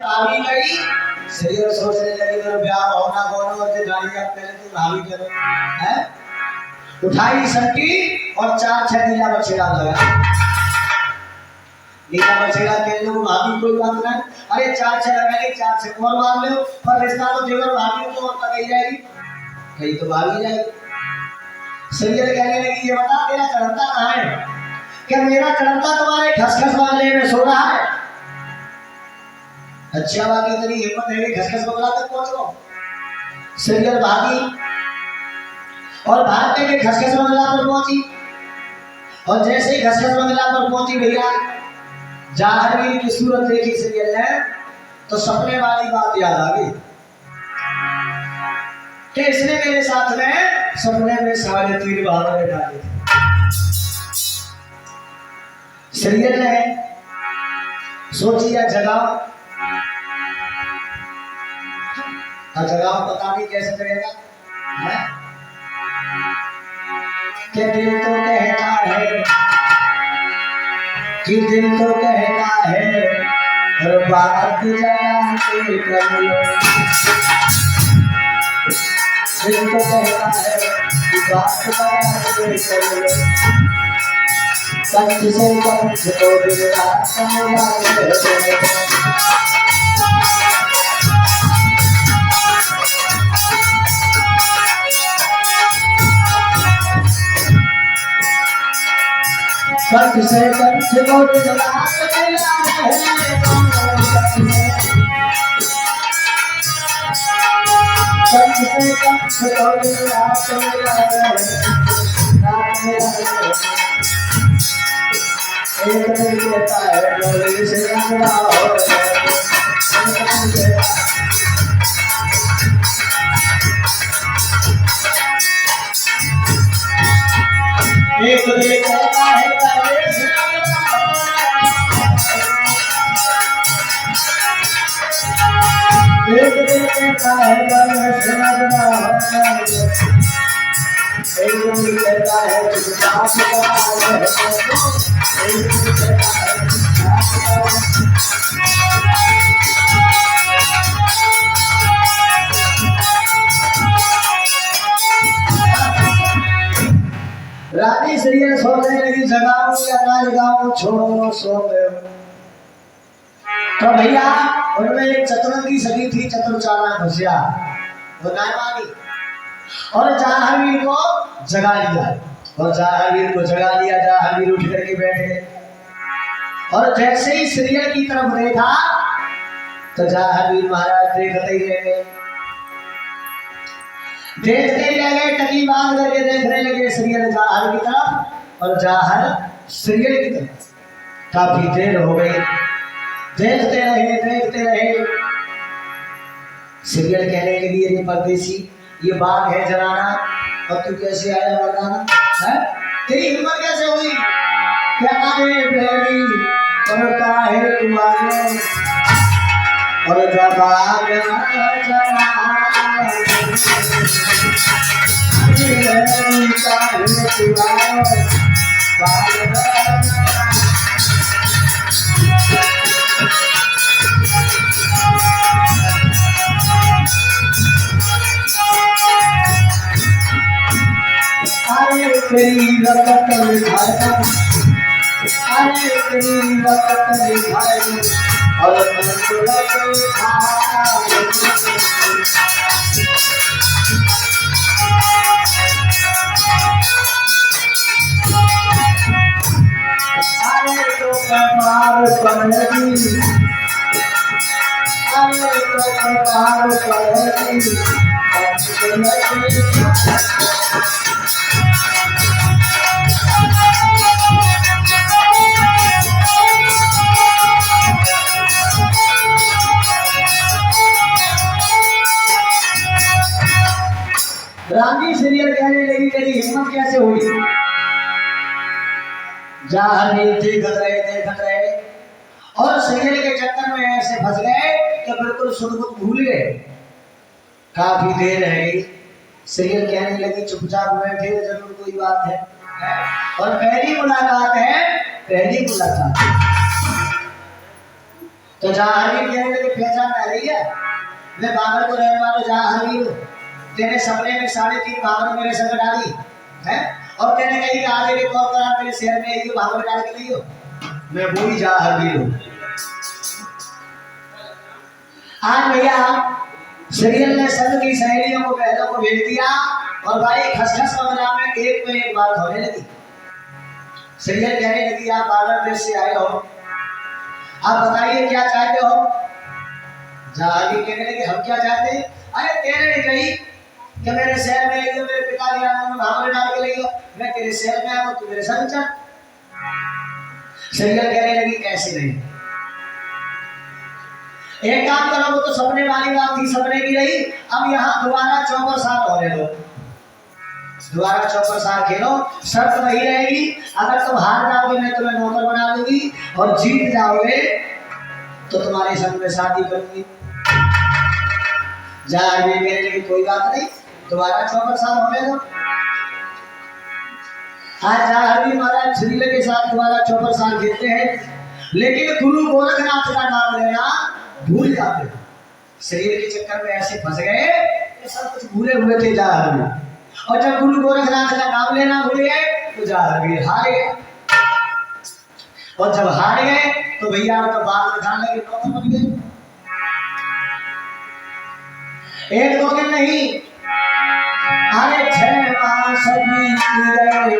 भाभी गई सीरियल सोचने लगी तो ब्याह होना कौन और गाड़ी आप पहले तो भाभी करो हैं उठाई सट्टी और 4-6 नीला बछड़ा लगा नीला बछड़ा के लोग भाभी कोई बात नहीं अरे 4-6 लगाएंगे 4-6 और मान लो पर रिश्ता तो देवर भाभी को और कही जाएगी कहीं तो भाभी जाएगी सीरियल कहने लगी ये बता तेरा चढ़ता कहाँ है क्या मेरा चढ़ता तुम्हारे खसखस वाले में सो रहा है अच्छा बाकी इतनी हिम्मत है कि खसखस बंगला तक पहुंच गो सीरियल भागी और भागते के खसखस बंगला पर पहुंची और जैसे ही खसखस बंगला पर पहुंची भैया जाहरवीर की सूरत देखी सीरियल ने तो सपने वाली बात याद आ गई कि इसने मेरे साथ में सपने में 3.5 बार डाले थे सीरियल ने सोची या जगाओ जगाओ पता नहीं कैसे करेगा है कि दिल तो कहता है कि दिल तो कहता है और बात जाते कर लो दिल तो कहता है कि बात जाते कर लो कंठ से कंठ को दिल कंठ से कंठ को दिल कंठ से कंठ को दिल कहता है डोली से एक दिल कहता है एक दिल कहता है एक दिल कहता है रानी सीरियल सोचने लगी जगाओ या ना जगाओ छोड़ो सो गए तो भैया उनमें एक चतुरंगी सखी थी चतुर भसिया वो नायवानी और जाहरवीर को जगा लिया और जाहरवीर को जगा लिया जाहरवीर उठ करके बैठे और जैसे ही सीरियल की तरफ देखा तो जाहरवीर महाराज देखते ही रह गए टकी बांध करके देखने लगे सीरियल जाहर की तरफ और जाहर सीरियल की तरफ काफी देर हो गई देखते रहे सीरियल कहने के लिए परदेसी ये बात है जनाना और तू कैसे आया बताना है तेरी हिम्मत कैसे हुई क्या बेरी और काहे तू आया और जब तेरी रकत लिखाए अरे तेरी रकत लिखाए और अरे तो कमार पड़ेगी अरे तो कमार पड़ेगी रानी सीरियल कहने लगी तेरी हिम्मत कैसे हुई जाहरवीर देखत रहे और सीरियल के चक्कर में ऐसे फंस गए कि बिल्कुल सुध-बुध भूल गए काफी देर रह गई सीरियल कहने लगी चुपचाप बैठे जरूर कोई बात है और पहली मुलाकात है तो जाहरवीर कहने लगे पहचान मैं बाबर को रहने वाला जा हरी हूँ। तेरे सपने में 3.5 बाबर मेरे संग डाली है और तेने कही कि आज एक और करा मेरे शहर में ये बाबर डाल के नहीं हो। मैं वही जा हरी हूँ। आज भैया सीरियल ने सब की सहेलियों को बहनों को भेज दिया और भाई खसखस कमरा में एक बात होने लगी। सीरियल कहने लगी आप बाबर देश से आए हो, आप बताइए क्या चाहते हो। जागी कहने लगे हम क्या चाहते हैं। अरे तेरे ने कही कि मेरे शहर में जो मेरे पिता के नाम में भावरे डाल के ले मैं तेरे शहर में आऊं तू मेरे संग चल। सीरियल कहने लगी कैसे नहीं, एक काम करो वो तो सपने वाली बात थी, सपने की रही। अब यहाँ दोबारा 54 साल होने दो, दोबारा 54 साल खेलो। शर्त वही रहेगी अगर तुम हार जाओगे मैं तुम्हें नौकर बना दूंगी और जीत जाओगे तो तुम्हारे संग में शादी करूंगी। मेरे लिए कोई बात नहीं, दोबारा 54 साल होने दो। आज जाहरवी महाराज श्रील के साथ दोबारा 54 साल खेलते हैं लेकिन गुरु गोरखनाथ का नाम लेना भूल जाते। शरीर के चक्कर में ऐसे फंस गए सब कुछ भूले हुए थे जाहरवी। और जब गुरु गोरखनाथ का नाम लेना भूल गए तो जाहरवी हार गए। और जब हार गए तो भैया तो बात दिखाने के नौकर बन गए। 1-2 दिन नहीं, अरे 6 मास बीत गए।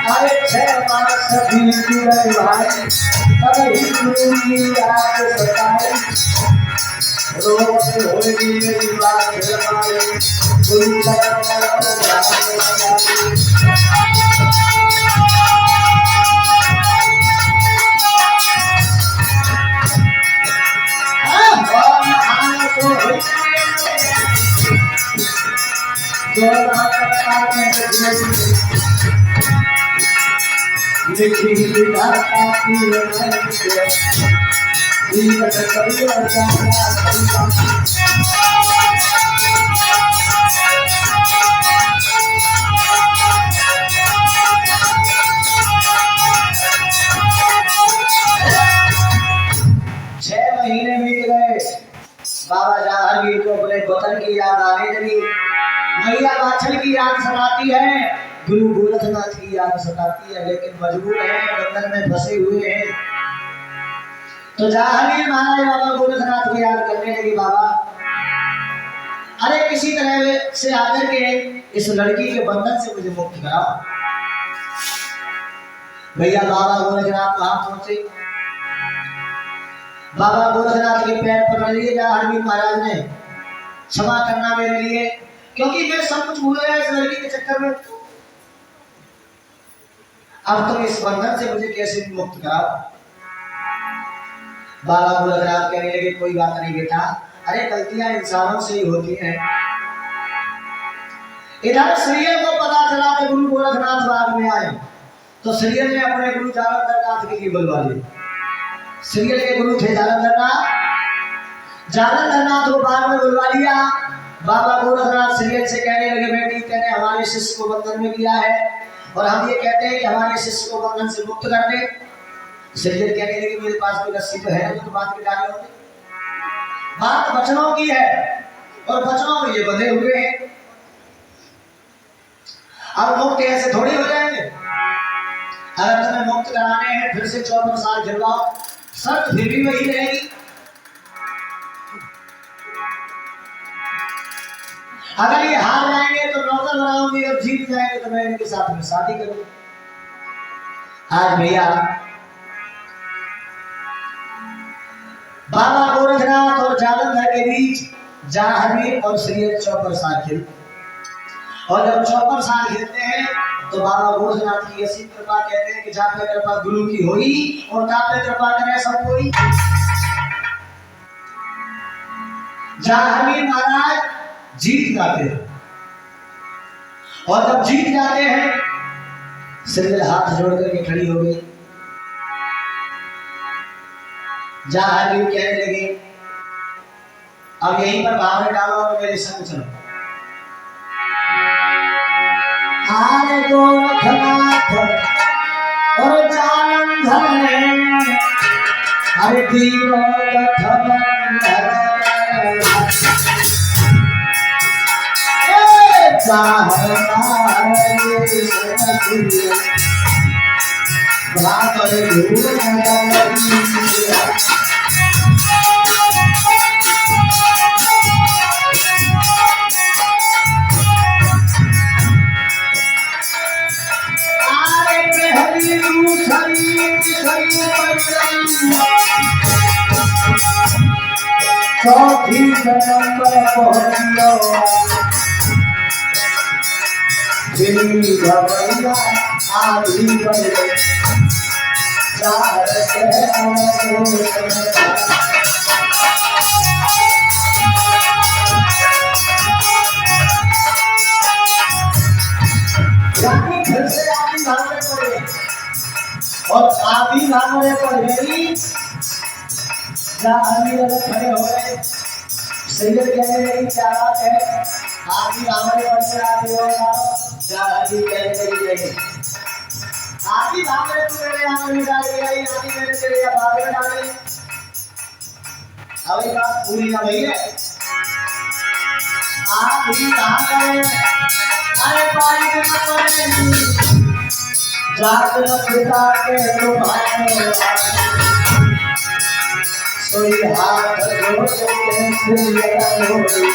अरे 6 मास बीत गए भाई, अब हिंदू याद सताई। रोज होली मेरी बात जमाए कोई बाबा जाहरवी को अपने वतन की याद आने लगी। मैया बाछल की याद सताती है, गुरु गोरखनाथ की याद सताती है, लेकिन मजबूर है, बंधन में फंसे हुए हैं। तो जाहरवी महाराज बाबा गोरखनाथ की याद करने लगी। बाबा अरे किसी तरह से आकर के इस लड़की के बंधन से मुझे मुक्त कराओ। भैया बाबा गोरखनाथ वहां पहुंचे, बाबा गोरखनाथ के पैर पकड़ लिए जाहरवी महाराज ने, क्षमा करना मेरे लिए क्योंकि मैं सब कुछ भूल गया इस लड़की के चक्कर में। अब तुम इस बंधन से मुझे कैसे मुक्त कराओ। बाबा गोरखनाथ कहने लगे कोई बात नहीं बेटा, अरे गलतियां इंसानों से ही होती हैं। इधर श्रीयल को पता चला कि गुरु गोरखनाथ बाग में आए तो श्रीयल ने अपने गुरु जालंधरनाथ की बुलवा ली। श्रीयल के गुरु थे जालंधरनाथ, जालंधरनाथ को बाग में बुलवा लिया। बाबा गोरखनाथ श्रीयल से कहने लगे बेटी तेने हमारे शिष्य को बंधन में लिया है और हम ये कहते हैं कि हमारे शिष्य को बंधन से मुक्त कर दे। श्रीयल कहने लगे मेरे पास कोई रस्सी तो है तो बात की डाले होंगे, बात वचनों की है और वचनों में ये बंधे हुए हैं। अब मुक्त ऐसे थोड़ी हो जाएंगे। अगर तुम्हें मुक्त कराने हैं फिर से 54 साल झिलवाओ, शर्त फिर भी वही रहेगी। अगर ये हार जाएंगे तो नौकर बनाऊंगी और जीत जाएंगे तो मैं इनके साथ में शादी करूंगी। आज भैया बाबा गोरखनाथ और जालंधर के बीच जाहरवी और श्रीयल 54 साल खेल, और जब 54 साल खेलते हैं तो बाबा गोरखनाथ की ऐसी कृपा कहते हैं कि जहाँ पे कृपा गुरु की हुई और जहाँ पे कृपा करे सब कोई। जाहरवी महाराज जीत जाते हैं और जब जीत जाते हैं सीरियल हाथ जोड़ करके खड़ी हो गई। जहां कहने लगी अब यहीं पर भावना डालो और मेरे संग चलो। आरे गोरखनाथ और जालंधर हरे दीनो कथमंधर चौथी नंबर पहुंचियो दिल्ली भवैया आधी बजे चार घर से आधी भागने पड़े और आधी भागने पड़ गई। खड़े हो गए। सैयद कहने लगी क्या बात है, आधी भागने पड़ से आधी हो आधी कहने लगी नहीं, आधी भागने तू मेरे आंगन में डाल गई, आधी मेरे तेरे बाग में डाले। अब ये बात पूरी ना भई है। आधी भागने अरे पानी के मत जात पिता के तुम्हारे सोई हाथ जोड़ के सिया लोरी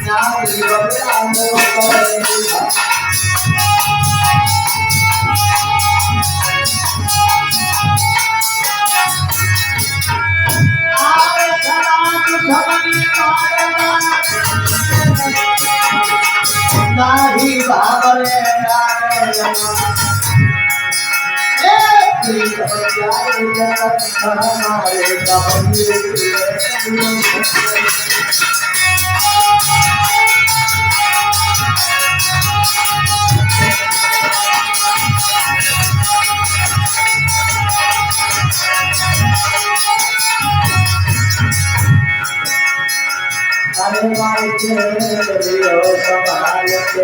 नारी बबला मो पर आवे सलात धमनी पागना नाही भावरे नारे अरे माई के लियो संभाल के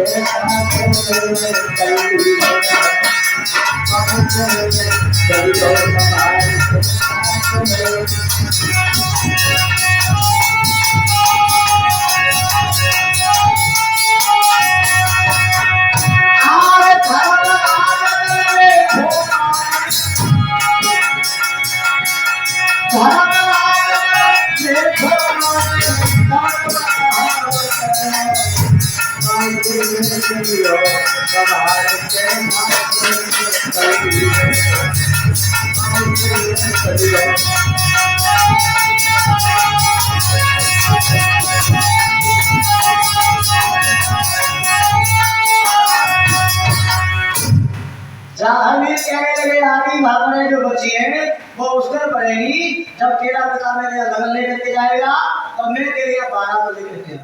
भावनाएं जो बची है वो उस दिन पड़ेगी जब तेरा पिता मेरे लगन लेकर के जाएगा और मैं तेरे 12 को लेकर के।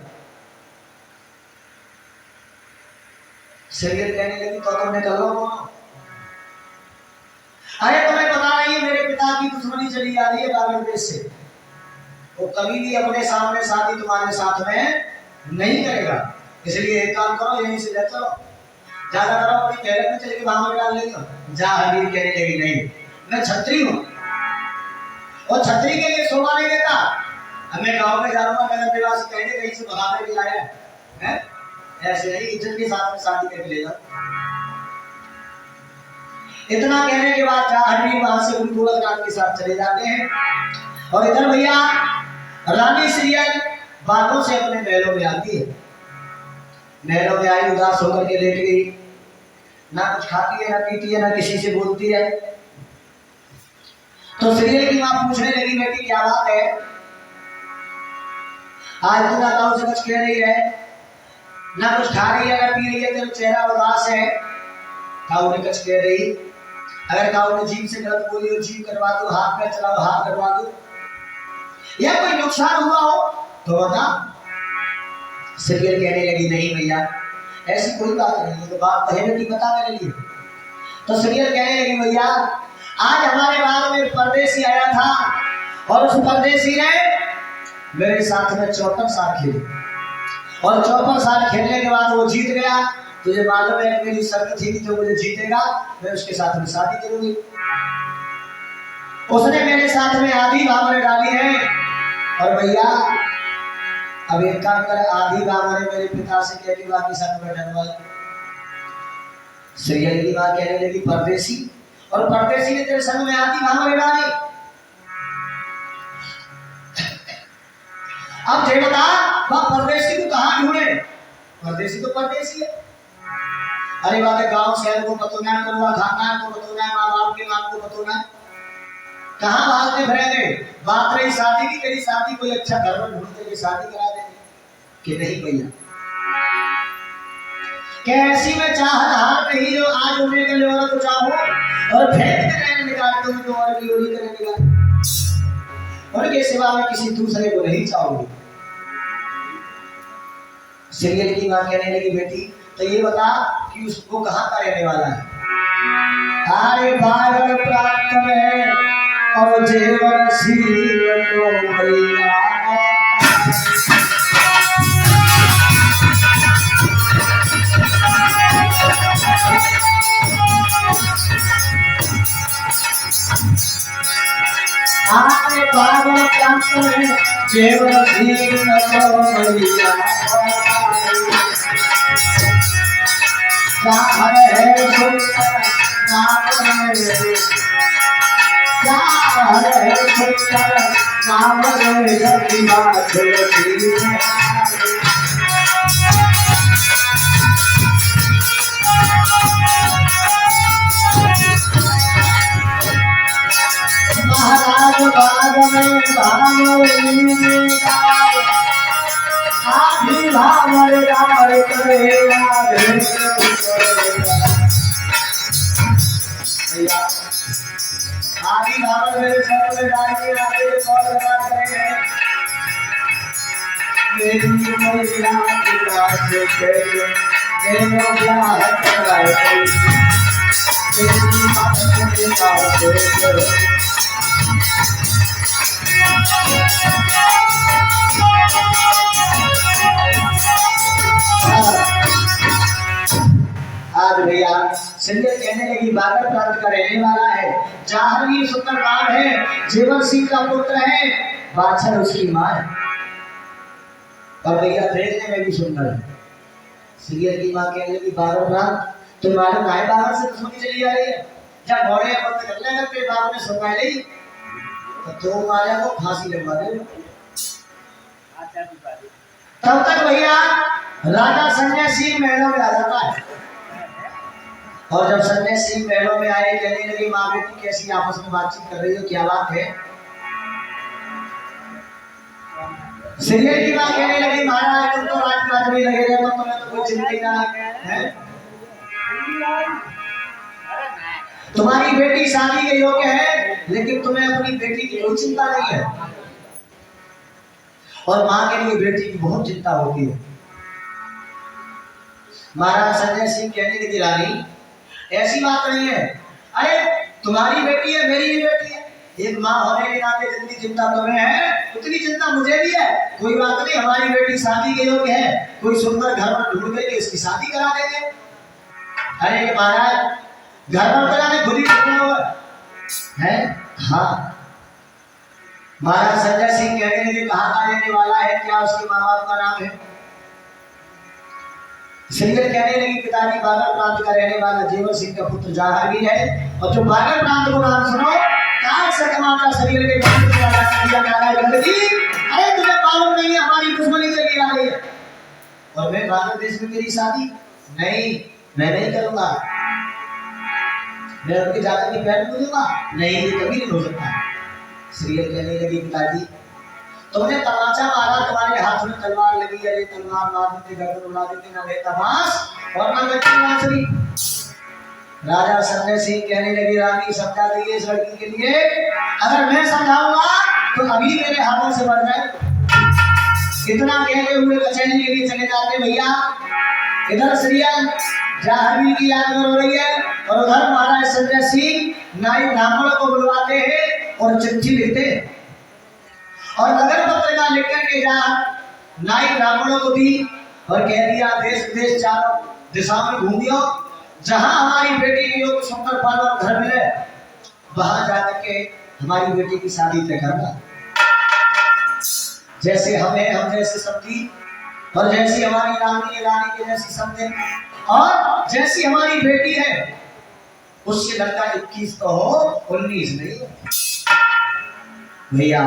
शरीर कहने लगी तो तुमने कर लो। अरे तुम्हें पता नहीं मेरे पिता की दुश्मनी चली आ रही है बांग्लादेश से, वो कभी भी अपने सामने शादी तुम्हारे साथ में नहीं करेगा, इसलिए एक काम करो यहीं से ले चलो, ज्यादा करो अपनी कैरेट में चलेगी भाग में डाल लेगी। जा हबीर कहने लगी नहीं मैं छत्री हूँ और छत्री के लिए शोभा नहीं देता, मैं गांव में जाऊंगा मेरा विवाह कहने कहीं से भगा के लाया है, ऐसे नहीं इज्जत के साथ में शादी करके ले जाओ। इतना कहने के बाद हबीर वहां से गुरुकुल काट के साथ चले जाते हैं और इधर भैया रानी सीरियल बातों से अपने महलों में आती है। महलों में आई उदास होकर के लेट गई, ना कुछ खाती है ना पीती है ना किसी से बोलती है। तो सीरियल की मां पूछने लगी बेटी क्या बात है, आज तू ताऊ से कुछ कह रही है, ना कुछ खा रही है ना पी रही है, तेरा चेहरा उदास है। ताऊ ने कुछ कह रही, अगर ताऊ ने जीभ से गलत बोली हो जीभ करवा दो, हाथ में चलाओ हाथ करवा दो, या कोई नुकसान हुआ हो तो बता। सीरियल कहने लगी नहीं भैया ऐसी कोई बात नहीं है, तो बात कहे की बता मेरे लिए। तो सीरियल कहने लगी भैया आज हमारे बाग में परदेसी आया था और उस परदेसी ने मेरे साथ में 54 साल खेले और 54 साल खेलने के बाद वो जीत गया। तुझे मालूम है मेरी शर्त थी कि जो मुझे जीतेगा मैं उसके साथ में शादी करूंगी। उसने मेरे साथ में आधी भावरें डाली है और भैया अब एक काम कर आधी भावरें मेरे पिता से कह दी बाकी सब में डरवाई। सीरियल की मां कहने लगी परदेसी और परदेसी ने तेरे संग में आधी भावरें डाली। अब जे बता वह परदेसी को कहां ढूंढे? परदेसी तो परदेसी है। अरे बात है गांव शहर को बतौना है, परिवार खानदान को बतौना है, माँ बाप के नाम को बतौना है, कहाँ भागते फिरेंगे? बात रही शादी की, तेरी शादी कोई अच्छा घर में ढूंढ के शादी करा देंगे कि नहीं भैया? कैसी में चाहत हार नहीं जो आज होने के लिए औरत चाहो और फेंक के रहने निकाल दूं जो और की ओरी करने निकाल उनके सिवा में किसी दूसरे को नहीं चाहोगे। सीरियल की मां कहने लगी बेटी तो ये बता कि उसको कहाँ का रहने वाला है? अरे बागर प्राप्त में और जीवन सील को भैया आरे बागर प्राप्त में जीवन सील को भैया है सुंदर नाम है सुंदर नाम है बात महाराज बाग में आधी भावर डाल करेगा आधी भावर मेरे सर में डाल के आगे कौन लगा करेंगे मेरी महिला पिता से कहे मेरा ब्याह कराए मेरी माता के पास से आज भैया सीरियल कहने लगी बागर प्राप्त का रहने वाला है, जाहनवी सुंदर नाम है, जीवन सिंह का पुत्र है, बादशाह उसकी मां है और भैया देखने में भी सुंदर है। सीरियल की मां कहने लगी बागर प्राप्त तुम्हारे भाई बागर से दुश्मनी चली आ रही है, जब घोड़े मत करने लगते बाग में सुनवाई नहीं तो तुम राजा को फांसी लगवा दे। तब तक भैया राजा संजय सिंह महलों में आ जाता है और जब संजय सिंह महलों में आए कहने लगी माँ बेटी कैसी आपस में बातचीत कर रही हो, क्या बात है? सीरियल की माँ कहने लगी महाराज तुम तो राजकाज में लगे रहते हो, तुम्हें तो कोई चिंता ही ना है। तुम्हारी बेटी शादी के योग्य है लेकिन तुम्हें अपनी बेटी की कोई चिंता नहीं है और माँ के लिए बेटी की बहुत चिंता होती है। महाराज संजय सिंह कहने लगी रानी ऐसी बात नहीं है, अरे तुम्हारी बेटी है मेरी भी बेटी है, एक माँ होने के नाते जितनी चिंता तुम्हें है उतनी चिंता मुझे भी है। कोई बात नहीं, हमारी बेटी शादी के योग्य है, कोई सुंदर घर पर ढूंढ करके इसकी शादी करा देंगे। अरे महाराज घर पर कराने खुद ही है। हाँ महाराज संजय सिंह कहने लगे कहाँ का रहने वाला है, क्या उसके माँ बाप का नाम है? सीरियल कहने लगी पिताजी बागर प्रांत का रहने वाला जीवन सिंह का पुत्र जहांगीर है और जो बागर प्रांत को नाम सुनो काट से कमाता शरीर के गंदगी। अरे तुझे मालूम नहीं है हमारी दुश्मनी चली आ रही है और मैं भारत देश में तेरी शादी नहीं, मैं नहीं करूंगा, मैं उनके जाकर के पैर पूजूंगा नहीं, ये कभी नहीं हो सकता। सीरियल कहने लगी पिताजी तुमने तमाचा मारा, तुम्हारे हाथ में तलवार लगी है, तलवार मार देते गर्दन उड़ा देते ना लेता बांस और ना लेती बांसुरी। राजा संजय सिंह कहने लगी रानी समझा दीजिए इस लड़की के लिए, अगर मैं समझाऊंगा तो अभी मेरे हाथों से मर जाए। इतना कहते हुए कचहरी के लिए चले जाते भैया। इधर सीरियल जाहवी की याद हो रही है और उधर महाराज संजय सिंह नाई ब्राह्मण को बुलवाते हैं और चिट्ठी लिखते हैं और नगर पत्रिका लिख करके जा नाई ब्राह्मणों को दी और कह दिया देश विदेश चारों दिशा में घूमियो, जहां हमारी बेटी की योग सुंदर फल और घर मिले वहां जाकर के हमारी बेटी की शादी तय करना। जैसे हमें हम जैसे समझी और जैसी हमारी रानी रानी के जैसी समझे और जैसी हमारी बेटी है उससे लड़का 21 तो हो 19 नहीं। भैया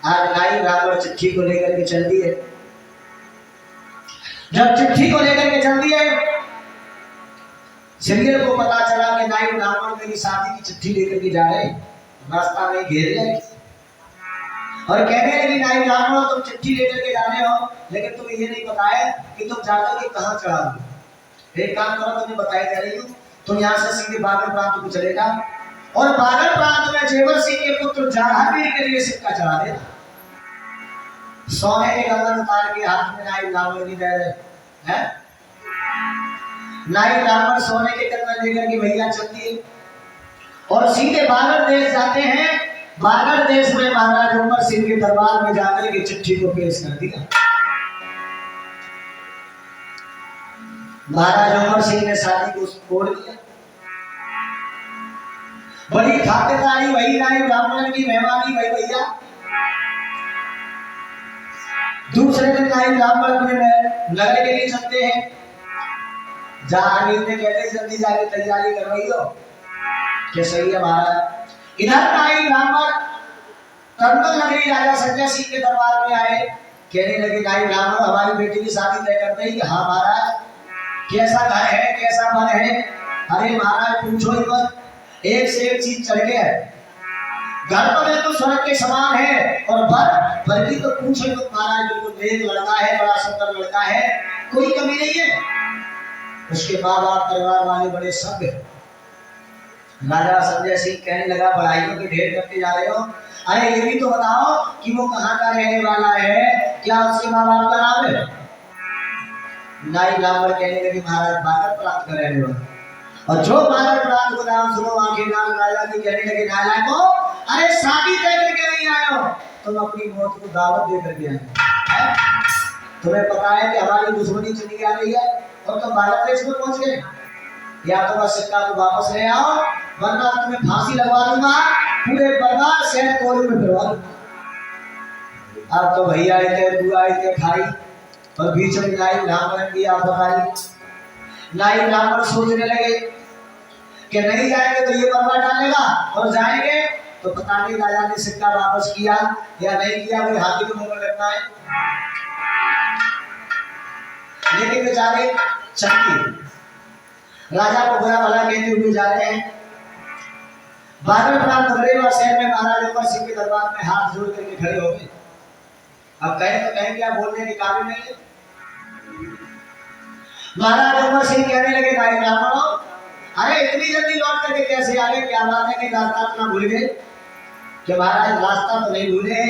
आज नाई ब्राह्मण चिट्ठी को लेकर के चल दिए। जब चिट्ठी को लेकर के चल दिए सिंगर को पता चला कि नाई ब्राह्मण मेरी शादी की चिट्ठी लेकर के जा रहे, रास्ता में घेर ले और कहने लगी नाई ब्राह्मण तुम चिट्ठी लेकर के जाने हो लेकिन तुम्हें ये नहीं पता है कि तुम जाकर के कहां चढ़ाओगे। एक काम करो, तुम्हें बताई जा रही हूं, तुम यहां से सीधे बागल प्रांत को चले जाओ और बागल प्रांत में जेवर सिंह के पुत्र जाहवीर के लिए सिक्का चढ़ा देना। सोने के कंगन उतार के हाथ में नाई ब्राह्मण नहीं दे रहे हैं। नाई ब्राह्मण सोने के कंगन लेकर के भैया चलती है और सीधे बागल देश जाते हैं। बागल देश में महाराज उमर सिंह के दरबार में जाकर के चिट्ठी को पेश कर दिया। महाराज उमर सिंह ने शादी को तोड़ दिया। बड़ी खातिरदारी वही नाई ब्राह्मण की, मेहमानी वही भैया। दूसरे दिन नाई ब्राह्मण अपने नगर के लिए चलते हैं। जहांगीर ने कहते जल्दी जाके तैयारी करवाइयो कि सही है महाराज। इधर नाई ब्राह्मण कंदल नगरी राजा संजय सिंह के दरबार में आए, कहने लगे नाई ब्राह्मण हमारी बेटी की शादी तय कर दें। हाँ महाराज, कैसा घर है कैसा मन है? अरे महाराज पूछो ही मत, एक से एक चीज चढ़ गया है। घर पर तो स्वर्ग के समान है और भर की तो पूछो ही मत महाराज, बिल्कुल नेक लड़का है, बड़ा सुंदर लड़का है, कोई कमी नहीं है। उसके माँ बाप परिवार वाले बड़े सभ्य। राजा संजय सिंह कहने लगा बड़ाइयों की ढेर करते जा रहे हो, अरे ये भी तो बताओ कि वो कहाँ का रहने वाला है, क्या उसके माँ बाप का नाम है? नाई ब्राह्मण कहने लगे महाराज बागल प्रांत का रहने वाला। और जो बागल प्रांत को नाम सुनो आंखें नाम राजा की कहने लगे नाला को अरे शादी तय करके नहीं आए हो, तुम अपनी मौत को दावत दे करके आए। तुम्हें पता है कि हमारी दुश्मनी चली आ रही है और तुम बागल देश में पहुंच गए। या तो बस सिक्का को वापस ले आओ वरना तुम्हें फांसी लगवा दूंगा, पूरे परिवार शहर कोल में फिरवा दूंगा। अब तो भैया आए थे बुआ आए थे खाई और बीच में नाई ब्राह्मण की आफत आई। नाई ब्राह्मण सोचने लगे कि नहीं जाएंगे तो ये बर्बाद डालेगा और जाएंगे तो पता नहीं राजा ने सिक्का वापस किया या नहीं किया, वो हाथी के मुंह में लगना है। लेकिन बेचारे चक्की राजा को बुरा भला कहते हुए जा रहे हैं। बागल प्रांत बरेवा शहर में महाराज उमर सिंह के दरबार में हाथ जोड़ करके खड़े हो गए। अब कहें तो कहें क्या, बोलने के काबिल नहीं है। महाराज उमर सिंह कहने लगे नाई ब्राह्मणों अरे इतनी जल्दी लौट करके कैसे आ गए? क्या बात है कि रास्ता अपना भूल गए? कि महाराज रास्ता तो नहीं भूले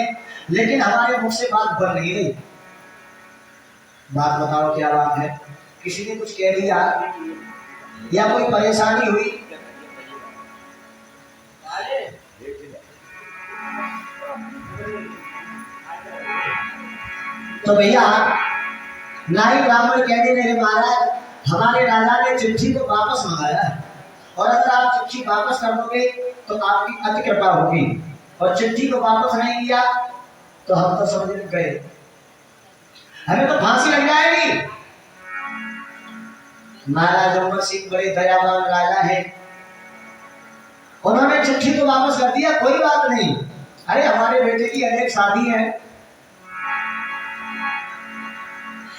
लेकिन हमारे मुख से बात बन नहीं रही। बात बताओ क्या बात है? किसी ने कुछ कह दिया या कोई परेशानी हुई? तो भैया नाई ब्राह्मण कहने लगे महाराज हमारे राजा ने चिट्ठी को वापस मंगाया और अगर आप चिट्ठी वापस कर दोगे तो आपकी अति कृपा होगी और चिट्ठी को वापस नहीं किया तो हम तो समझ में गए, हमें तो फांसी लग जाएगी। महाराज उमर सिंह बड़े दयावान राजा है, उन्होंने चिट्ठी को वापस कर दिया, कोई बात नहीं, अरे हमारे बेटे की अनेक शादी है।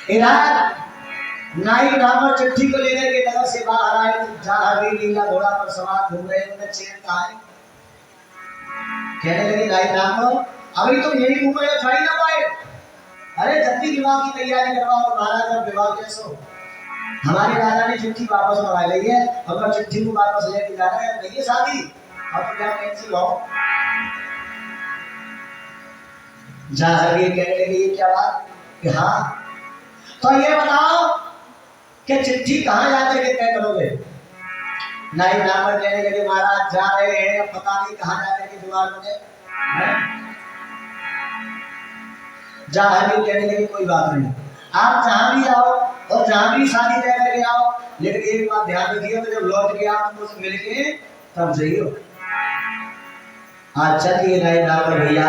इधर नाई ब्राह्मण चिट्ठी को लेकर के नगर से बाहर आए तो जाहवीर नीला घोड़ा पर सवार घूम रहे, उन्हें चैन कहा है। कहने लगे नाई ब्राह्मण अभी तुम यही घूम रहे हो, जा ही ना पाए, अरे जल्दी विवाह की तैयारी करवाओ। महाराज अब विवाह कैसे हो? हमारे राजा ने चिट्ठी वापस मंगा ली है, अगर चिट्ठी को वापस लेके जा रहे हैं नहीं है शादी, अब तो क्या कैंसिल हो। जाहवीर कहने लगे ये क्या बात कि हाँ तो ये बताओ कि चिट्ठी कहाँ जाकर के तय करोगे? नहीं ब्राह्मण कहने लगे महाराज जा रहे हैं, पता नहीं कहाँ जाकर के जुगाड़ होंगे। जहाँ भी कहने लगे कोई बात नहीं, आप जहाँ भी आओ और जहाँ भी शादी तय करके आओ, लेकिन एक बात ध्यान रखिए तो जब लौट के आप मुझसे मिल के तब जाइयो। अच्छा चलिए नहीं ब्राह्मण भैया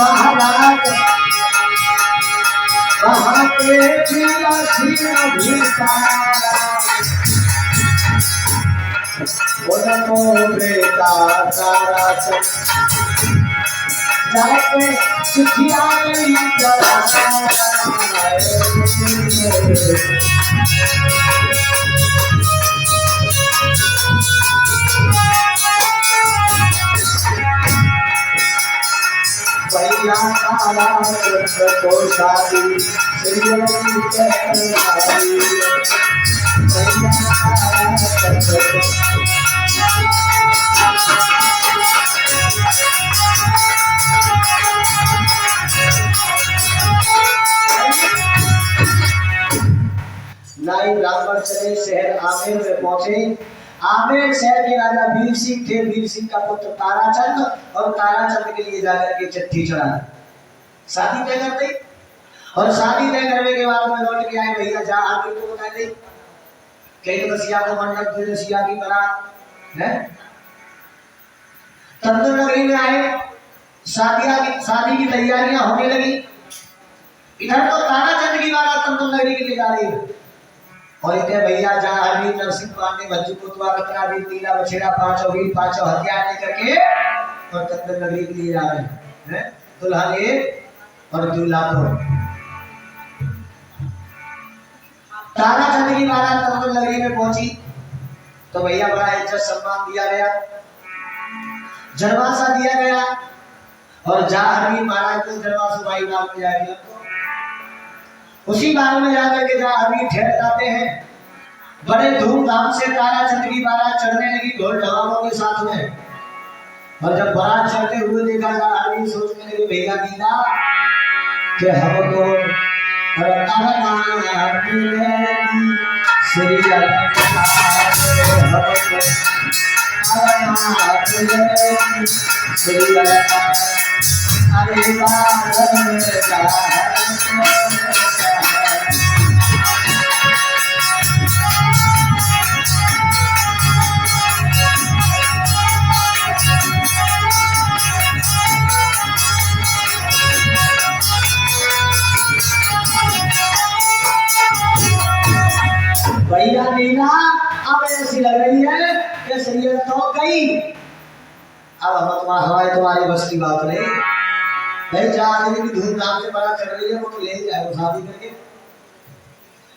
महाराज वहाँ पे बेटा तारा जाके चिट्ठियां भैया तारा को शादी नाई ब्राह्मण चले शहर आमेर में पहुंचे। आमेर शहर के राजा वीर सिंह थे। वीर सिंह का पुत्र ताराचंद और ताराचंद के लिए जाकर के चिट्ठी चढ़ा शादी तय कर दी। और शादी तय करने के बाद में लौट के आए भैया जा आगे को बता दी कहीं बसिया को मंडप दे सिया की बारात है। तंदुर नगरी में आए, शादी की तैयारियां होने लगी। इधर तो ताराचंद की बारात तंदुर नगरी के लिए जा रही है और इतने भैया जा हरवीर नरसिंह पांडे बच्चू कुतवा कतरा भी तीला बछेरा पांचों हथियार लेकर के और तंदुर नगरी के लिए जा रहे हैं। दुल्हा ले और दूल्हा को ताराचंद की बारात तंदुर नगरी में पहुंची तो भैया बड़ा इज्जत सम्मान दिया गया, जनवासा दिया गया और जा हरवीर महाराज को जनवासा भाई नाम में जाएगा। उसी बाग में जाकर के जा हरवीर ठहर जाते हैं। बड़े धूमधाम से ताराचंद की बारात चढ़ने लगी ढोल ढमाकों के साथ में। और जब बारात चढ़ते हुए देखा जा हरवीर सोचने लगे भैया दीदा कि हमको भैया नीला अब ऐसी लग रही है कि सैयद तो गई। अब तुम्हारी बस की बात नहीं भाई, जा आदमी की धूमधाम से बड़ा चढ़ रही है वो तो ले जाए शादी करके।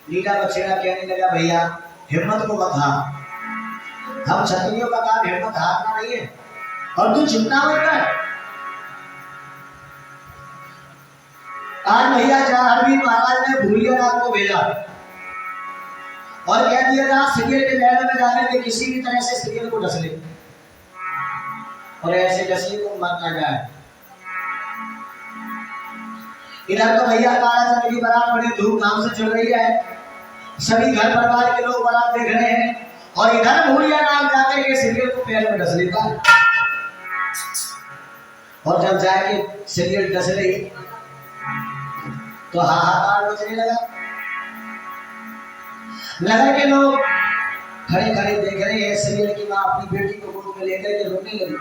नीला बछेरा कहने लगा भैया हिम्मत को मत हार, हम क्षत्रियों का काम हिम्मत हारना नहीं है और तू चिंता मत कर। आज भैया जा हरवीर महाराज ने भूलिया नाथ को भेजा और कह दिया था सीरियल के मैदान में जाकर के किसी भी तरह से सीरियल को डस ले और ऐसे डसले को मर ना जाए। इधर तो भैया ताराचंद की बारात बड़े धूमधाम से चल रही है, सभी घर परिवार के लोग बारात देख रहे हैं और इधर भूलिया नाथ जाकर के सीरियल को पैर में डस लेता है। और जब जाके सीरियल डस रही तो हाहाकार मचने लगा। नगर के लोग खड़े खड़े देख रहे हैं सीरियल की मां अपनी बेटी को गोद में लेकर के रोने लगी।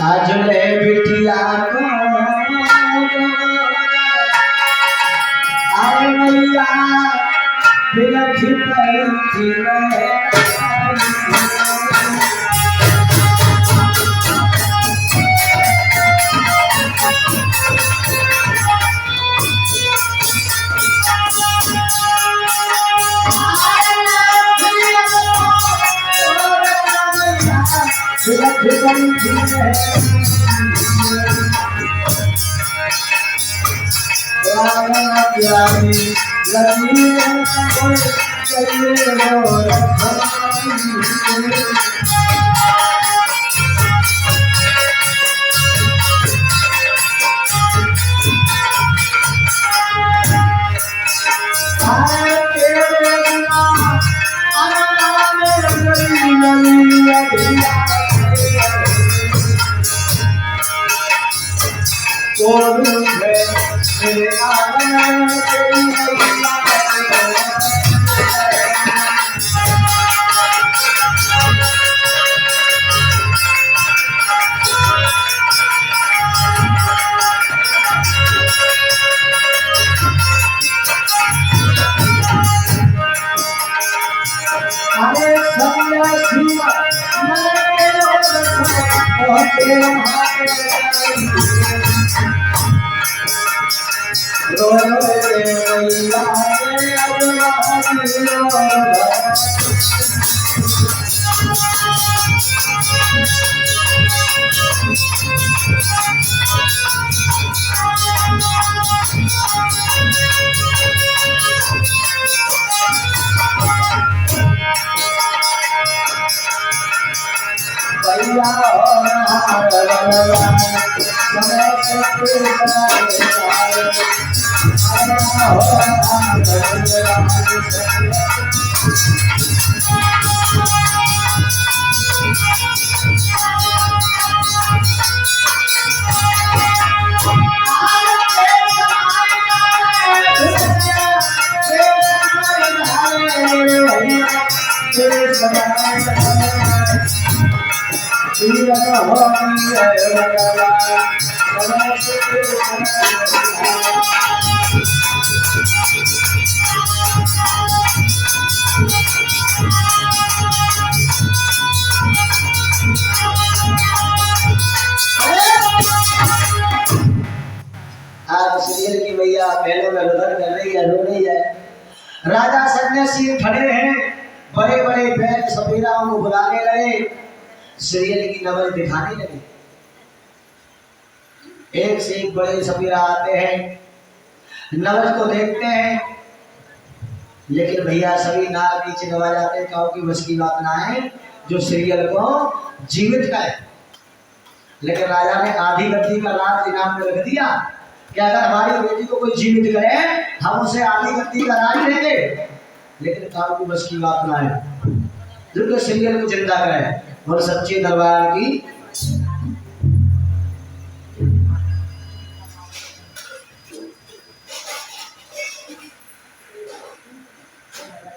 आज मैं बिटिया को आए मैया बिलख पैठी सीरियल की भैया पहले में रुदन कर रही है, रो रही है। राजा सन्यासी खड़े हैं, बड़े बड़े बैल सपेराओं को बुलाने लगे, सीरियल की नवल दिखाने लगे। एक से एक बड़े सपेरा आते हैं, नवल को देखते हैं, लेकिन भैया सभी नाग नीचे दबा जाते हैं। क्योंकि बस की बात ना है जो सीरियल को जीवित करे। लेकिन राजा ने आधी गद्दी का राज इनाम में रख दिया कि अगर हमारी बेटी को कोई जीवित करे हम उसे आधी गद्दी का राज देंगे। लेकिन काल की बस की बात ना है जो सीरियल को जिंदा करे और सच्चे दरबार की